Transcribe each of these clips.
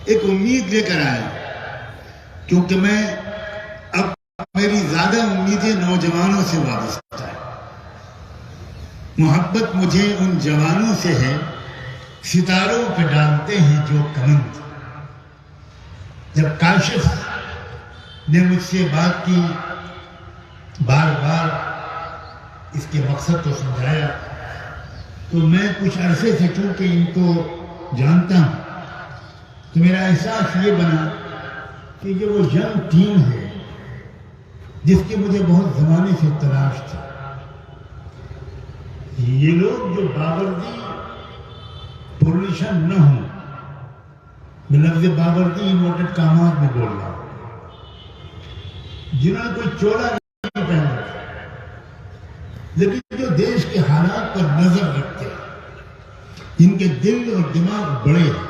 ایک امید لے کر آیا، کیونکہ میں اب میری زیادہ امیدیں نوجوانوں سے وابستہ ہے. محبت مجھے ان جوانوں سے ہے، ستاروں پہ ڈالتے ہیں جو کمند. جب کاشف نے مجھ سے بات کی، بار بار اس کے مقصد کو سمجھایا، تو میں کچھ عرصے سے چونکہ ان کو جانتا ہوں تو میرا احساس یہ بنا کہ یہ وہ ینگ ٹیم ہے جس کی مجھے بہت زمانے سے تلاش تھی. یہ لوگ جو باوردی پولیشن نہ ہوں، میں لفظ باوردی انورٹڈ کامات میں بول رہا ہوں، جنہوں نے کوئی چولا نہیں پہنا لیکن جو دیش کے حالات پر نظر رکھتے ہیں، جن کے دل اور دماغ بڑے ہیں،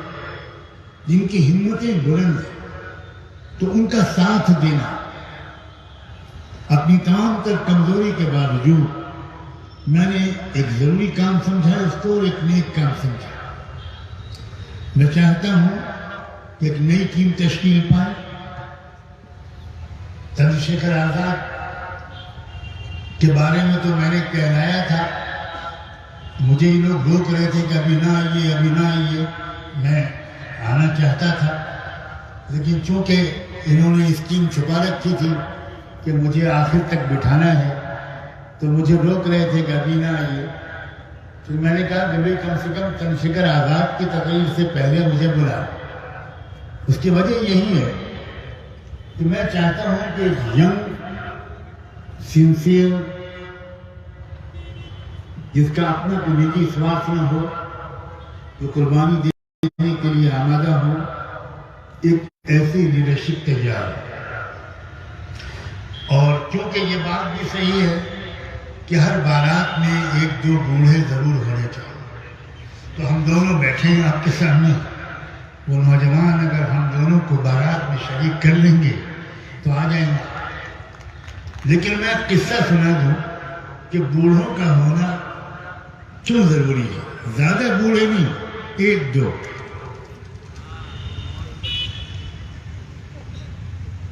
جن کی ہمتیں بلند ہیں، تو ان کا ساتھ دینا اپنی تمام تر کمزوری کے باوجود میں نے ایک ضروری کام سمجھا اس کو اور ایک نیک کام سمجھا. میں چاہتا ہوں کہ ایک نئی ٹیم تشکیل پائے. چندر شیکھر آزاد کے بارے میں تو میں نے کہلایا تھا، مجھے یہ لوگ روک رہے تھے کہ ابھی نہ آئیے ابھی نہ آئیے. میں آنا چاہتا تھا لیکن چونکہ انہوں نے اسکیم چھپا رکھی تھی کہ مجھے آخر تک بٹھانا ہے تو مجھے روک رہے تھے کہ ابھی نہ آئیے. پھر میں نے کہا کہ کم سے کم چندر شیکھر آزاد کی تقریر سے پہلے مجھے بلا. اس کی وجہ یہی ہے کہ میں چاہتا ہوں کہ ینگ سنسیئر جس کا اپنا کوئی نجی سوارتھ نہ ہو، جو قربانی دینے کے لیے آمادہ ہو، ایک ایسی لیڈرشپ تیار ہے. اور کیونکہ یہ بات بھی صحیح ہے کہ ہر بارات میں ایک دو بوڑھے ضرور ہونے چاہیے. تو ہم دونوں بیٹھے ہیں آپ کے سامنے، وہ نوجوان اگر ہم دونوں کو بارات میں شریک کر لیں گے تو آ جائیں گے. لیکن میں قصہ سنا دوں کہ بوڑھوں کا ہونا کیوں ضروری ہے. زیادہ بوڑھے نہیں، ایک دو.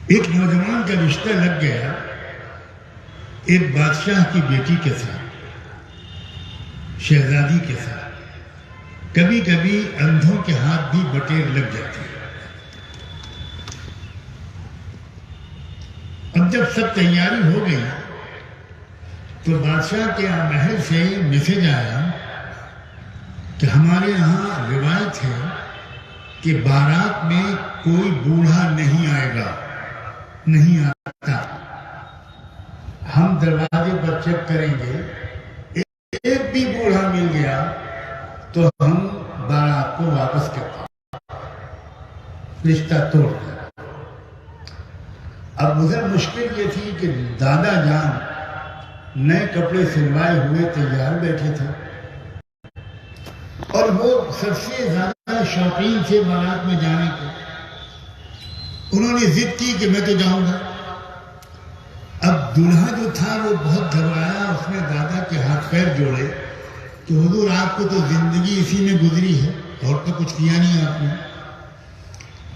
ایک نوجوان کا رشتہ لگ گیا ایک بادشاہ کی بیٹی کے ساتھ، شہزادی کے ساتھ. کبھی کبھی اندھوں کے ہاتھ بھی بٹیر لگ جاتے ہیں. اب جب سب تیاری ہو گئی تو بادشاہ کے محل سے میسج آیا کہ ہمارے یہاں روایت ہے کہ بارات میں کوئی بوڑھا نہیں آئے گا، نہیں آتا. ہم دروازے پر چیک کریں گے، ایک بھی بوڑھا مل گیا تو ہم بارات کو واپس کرتے ہیں. رشتہ توڑ دیا. اب ادھر مشکل یہ تھی کہ دادا جان نئے کپڑے سلوائے ہوئے تیار بیٹھے تھے اور وہ سب سے زیادہ شوقین تھے بارات میں جانے کے. انہوں نے ضد کی کہ میں تو جاؤں گا. اب دولہا جو تھا وہ بہت گھبرایا، اس نے دادا کے ہاتھ پیر جوڑے کہ حضور آپ کو تو زندگی اسی میں گزری ہے اور تو کچھ کیا نہیں آپ نے.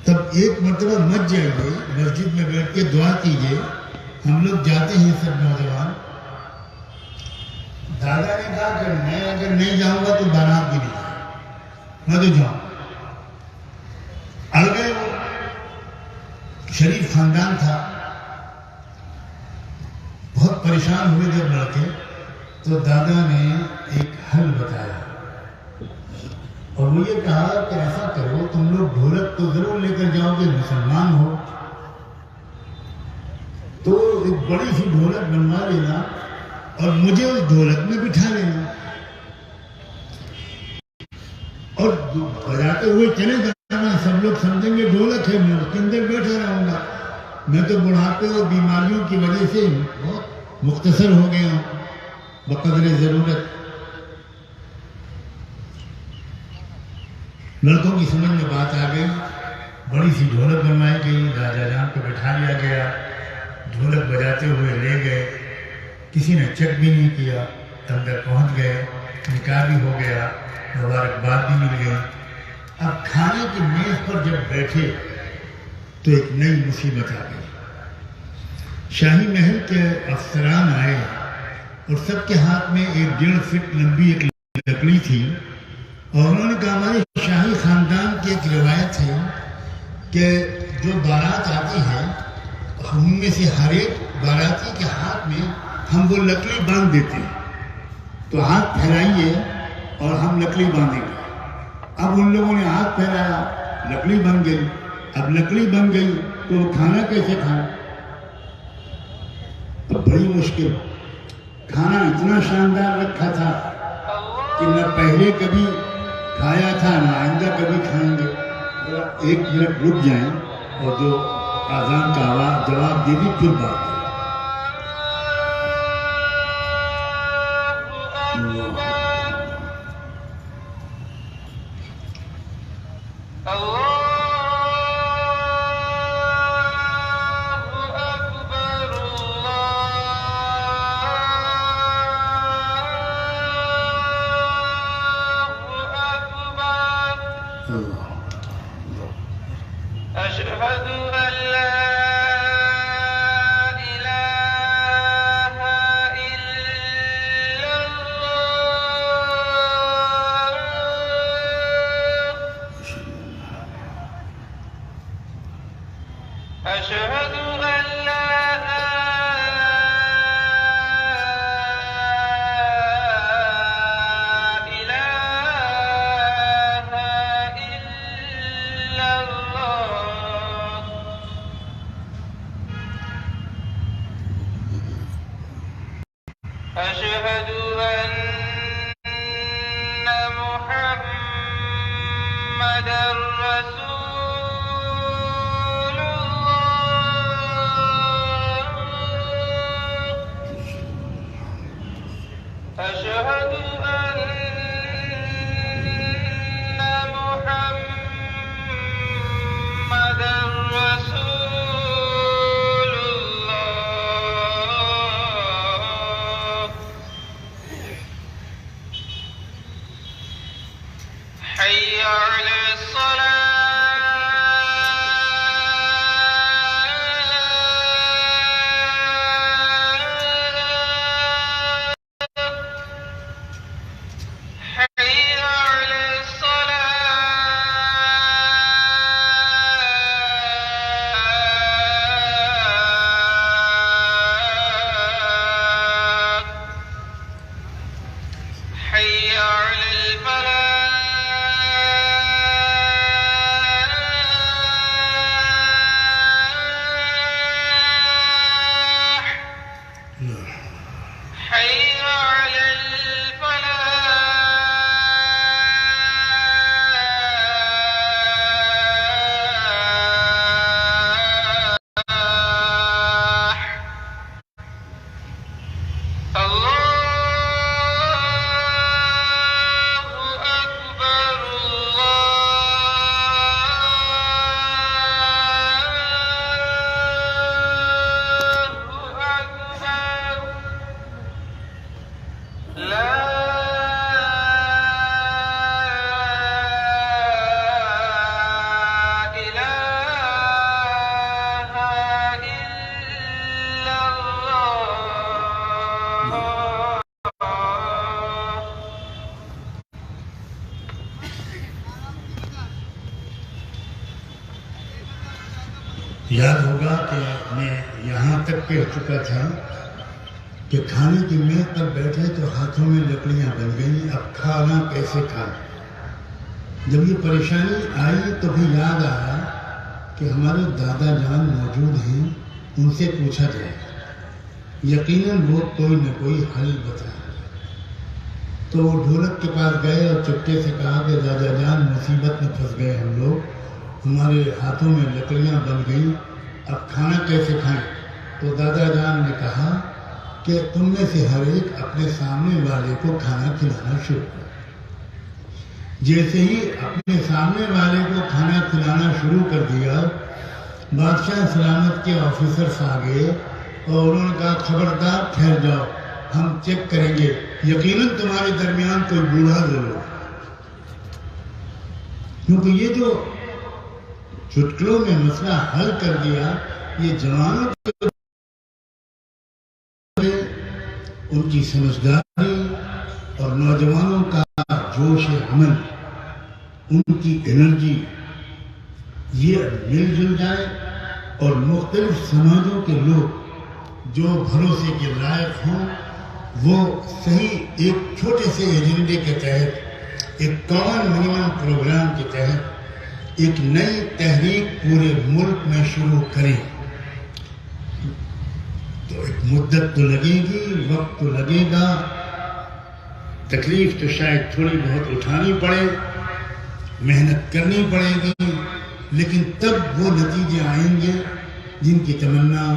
تب ایک مرتبہ مت جائیے، مسجد میں بیٹھ کے دعا کیجئے، ہم لوگ جاتے ہیں سب نوجوان. دادا نے کہا کہ میں اگر نہیں جاؤں گا تو بارات بھی نہیں جاؤں، میں تو جاؤں. اڑ گئے. وہ شریف خاندان تھا، بہت پریشان ہوئے جب لڑکے. تو دادا نے ایک حل بتایا اور وہ یہ کہا کہ ایسا کرو، تم لوگ ڈھولک تو ضرور لے کر جاؤ گے، مسلمان ہو تو ایک بڑی سی ڈھولک بنوا لینا اور مجھے اس ڈھولک میں بٹھا لینا اور بجاتے ہوئے چلے جانا. سب لوگ سمجھیں گے ڈھولک ہے، میں اس کے اندر بیٹھا رہوں گا. میں تو بڑھاپے اور بیماریوں کی وجہ سے بہت مختصر ہو گیا ہوں بقدر ضرورت. لڑکوں کی سمجھ میں بات آ گئی. بڑی سی ڈھولک بنوائی گئی، دادا جان کو بٹھا لیا گیا، ڈھولک بجاتے ہوئے لے گئے. کسی نے چیک بھی نہیں کیا، اندر پہنچ گئے، نکاح بھی ہو گیا، مبارکباد بھی مل گئی. اب کھانے کی میز پر جب بیٹھے تو ایک نئی مصیبت آ گئی. شاہی محل کے افسران آئے اور سب کے ہاتھ میں 1.5 فٹ لمبی ایک لکڑی تھی اور انہوں نے کہا ہمارے شاہی خاندان کی ایک روایت ہے کہ جو بارات آتی ہے ہم میں سے ہر ایک باراتی کے ہاتھ میں ہم وہ لکڑی باندھ دیتے ہیں. تو ہاتھ پھیلائیے اور ہم لکڑی باندھیں گے. اب ان لوگوں نے ہاتھ پھیلایا, لکڑی بن گئی. اب لکڑی بن گئی تو وہ کھانا کیسے کھائیں؟ اب بڑی مشکل. کھانا اتنا شاندار رکھا تھا کہ نہ پہلے کبھی کھایا تھا نہ آئندہ کبھی کھائیں گے. 1 منٹ رک جائیں اور جو اذان کا آواز جواب دے دی پھر بات کریں. یاد ہوگا کہ میں یہاں تک کہہ چکا تھا کہ کھانے کی میز پر بیٹھے تو ہاتھوں میں لکڑیاں بن گئیں. اب کھانا کیسے کھائیں؟ جب یہ پریشانی آئی تو بھی یاد آیا کہ ہمارے دادا جان موجود ہیں, ان سے پوچھا جائے, یقیناً وہ کوئی نہ کوئی حل بتائیں. تو وہ ڈھولک کے پاس گئے اور چپکے سے کہا کہ دادا جان مصیبت میں پھنس گئے ہم لوگ, ہمارے ہاتھوں میں لکڑیاں بن گئیں, اب کھانا کیسے کھائیں؟ تو دادا جان نے کہا کہ تم میں سے ہر ایک اپنے سامنے والے کو کھانا کھلانا شروع کرو. جیسے ہی اپنے سامنے والے کو کھانا کھلانا شروع کر دیا, بادشاہ سلامت کے آفیسرز آ گئے اور انہوں نے کہا خبردار ٹھہر جاؤ, ہم چیک کریں گے, یقیناً تمہارے درمیان کوئی بوڑھا ضرور. کیونکہ یہ جو چٹکلوں میں مسئلہ حل کر دیا، یہ جوانوں کے ان کی سمجھداری اور نوجوانوں کا جوش عمل، ان کی انرجی، یہ مل جل جائے اور مختلف سماجوں کے لوگ جو بھروسے کے لائق ہوں وہ صحیح ایک چھوٹے سے ایجنڈے کے تحت، ایک کامن منیمم پروگرام کے تحت ایک نئی تحریک پورے ملک میں شروع کریں۔ تو ایک مدت تو لگے گی، وقت تو لگے گا، تکلیف تو شاید تھوڑی بہت اٹھانی پڑے، محنت کرنی پڑے گی، لیکن تب وہ نتیجے آئیں گے جن کی تمنا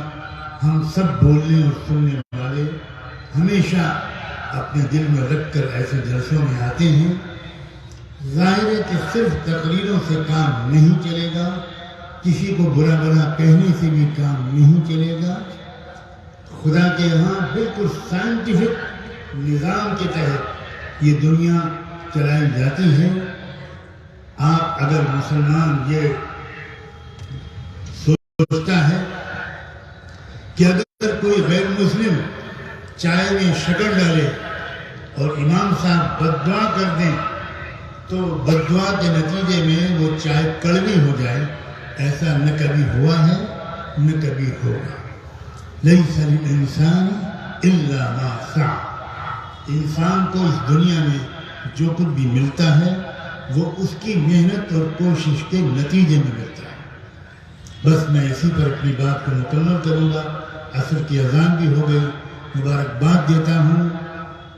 ہم سب بولنے اور سننے والے ہمیشہ اپنے دل میں رکھ کر ایسے جلسوں میں آتے ہیں۔ ظاہر ہے کہ صرف تقریروں سے کام نہیں چلے گا، کسی کو برا بھلا کہنے سے بھی کام نہیں چلے گا۔ خدا کے یہاں بالکل سائنٹیفک نظام کے تحت یہ دنیا چلائی جاتی ہے۔ آپ اگر مسلمان یہ سوچتا ہے کہ اگر کوئی غیر مسلم چائے میں شکر ڈالے اور امام صاحب بد دعا کر دیں تو بد دعا کے نتیجے میں وہ چائے کڑوی ہو جائے، ایسا نہ کبھی ہوا ہے نہ کبھی ہوگا۔ لیس للانسان الا ما سعى، انسان کو اس دنیا میں جو کچھ بھی ملتا ہے وہ اس کی محنت اور کوشش کے نتیجے میں ملتا ہے۔ بس میں اسی پر اپنی بات کو مکمل کروں گا۔ عصر کی اذان بھی ہو گئی۔ مبارکباد دیتا ہوں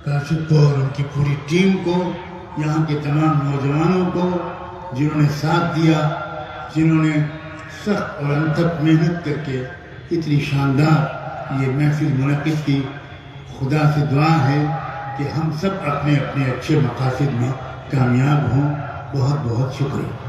کاشف کو اور ان کی پوری ٹیم کو، یہاں کے تمام نوجوانوں کو جنہوں نے ساتھ دیا، جنہوں نے سخت اور انتھک محنت کر کے اتنی شاندار یہ محفل منعقد کی۔ خدا سے دعا ہے کہ ہم سب اپنے اپنے اچھے مقاصد میں کامیاب ہوں۔ بہت بہت شکریہ۔